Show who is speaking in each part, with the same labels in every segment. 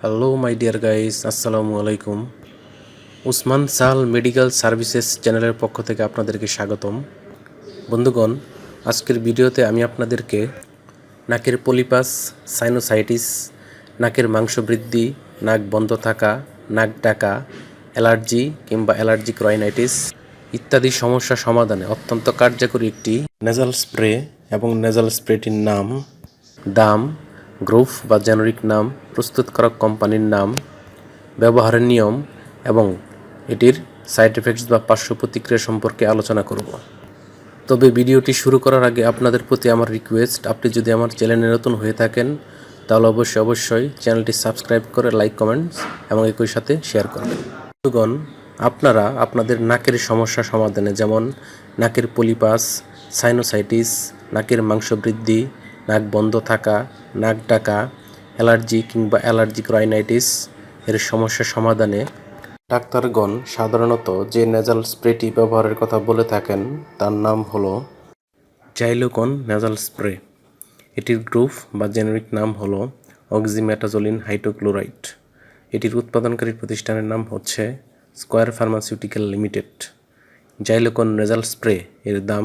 Speaker 1: Hello my dear guys, আসসালামু আলাইকুম। উসমান সাল মেডিকেল সার্ভিসেস চ্যানেলের পক্ষ থেকে আপনাদেরকে স্বাগতম। বন্ধুগণ, আজকের ভিডিওতে আমি আপনাদেরকে নাকের পলিপাস, সাইনোসাইটিস, নাকের মাংস বৃদ্ধি, নাক বন্ধ থাকা, নাক ডাকা, অ্যালার্জি কিংবা অ্যালার্জিক রাইনাইটিস ইত্যাদি সমস্যা সমাধানে অত্যন্ত কার্যকরী একটি নেজাল স্প্রে এবং নেজাল স্প্রেটির নাম, দাম, গ্রুপ বা জেনারিক নাম, প্রস্তুতকারক কোম্পানির নাম, ব্যবহারের নিয়ম এবং এটির সাইড এফেক্টস বা পার্শ্ব প্রতিক্রিয়া সম্পর্কে আলোচনা করব। তবে ভিডিওটি শুরু করার আগে আপনাদের প্রতি আমার রিকোয়েস্ট, আপনি যদি আমার চ্যানেলে নতুন হয়ে থাকেন তাহলে অবশ্যই চ্যানেলটি সাবস্ক্রাইব করে লাইক, কমেন্টস এবং একই সাথে শেয়ার করবেন। বন্ধুগণ, আপনারা আপনাদের নাকের সমস্যা সমাধানে, যেমন নাকের পলিপাস, সাইনোসাইটিস, নাকের মাংস বৃদ্ধি, নাক বন্ধ থাকা, নাক ডাকা, অ্যালার্জি কিংবা অ্যালার্জিক রাইনাইটিস এর সমস্যা সমাধানে ডাক্তারগণ সাধারণত যে নেজাল স্প্রেটি ব্যবহারের কথা বলে থাকেন তার নাম হলো জাইলোকন নেজাল স্প্রে। এটির গ্রুপ বা জেনারিক নাম হলো অক্সিমেটাজোলিন হাইড্রোক্লোরাইড। এটির উৎপাদনকারী প্রতিষ্ঠানের নাম হচ্ছে Square pharmaceutical limited. Xylocon nasal spray এর দাম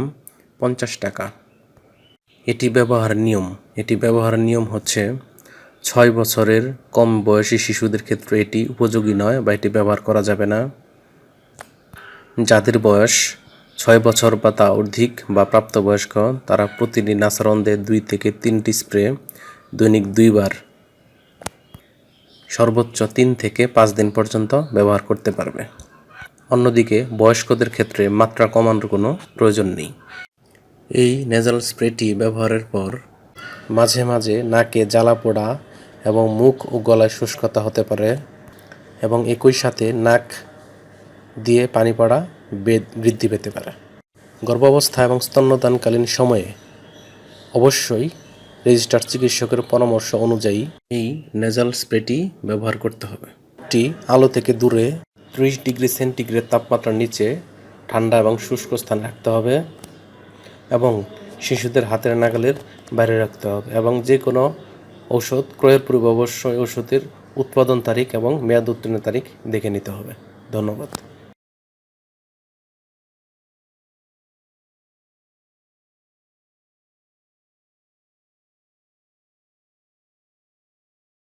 Speaker 1: 50 টাকা। এটি ব্যবহারের নিয়ম হচ্ছে 6 বছরের কম বয়সী শিশুদের ক্ষেত্রে এটি উপযোগী নয় বা এটি ব্যবহার করা যাবে না। যাদের বয়স 6 বছর বা তা অধিক বা প্রাপ্তবয়স্ক তারা প্রতিদিন আচরণে 2 থেকে 3টি স্প্রে দৈনিক 2 বার সর্বোচ্চ 3 থেকে 5 দিন পর্যন্ত ব্যবহার করতে পারবে। অন্যদিকে বয়স্কদের ক্ষেত্রে মাত্রা কমানোর কোনো প্রয়োজন নেই। এই নেজাল স্প্রেটি ব্যবহারের পর মাঝে মাঝে নাকে জ্বালা পোড়া এবং মুখ ও গলায় শুষ্কতা হতে পারে এবং একই সাথে নাক দিয়ে পানি পড়া বৃদ্ধি পেতে পারে। গর্ভাবস্থা এবং স্তন্যদানকালীন সময়ে অবশ্যই রেজিস্টার্ড চিকিৎসকের পরামর্শ অনুযায়ী এই নেজাল স্প্রেটি ব্যবহার করতে হবে। এটি আলো থেকে দূরে 30 ডিগ্রি সেন্টিগ্রেড তাপমাত্রার নিচে ঠান্ডা এবং শুষ্ক স্থানে রাখতে হবে এবং শিশুদের হাতের নাগালের বাইরে রাখতে হবে এবং যে কোনো ঔষধ ক্রয়ের পূর্বে অবশ্যই ঔষধের উৎপাদন তারিখ এবং মেয়াদ উত্তীর্ণ তারিখ দেখে নিতে হবে। ধন্যবাদ।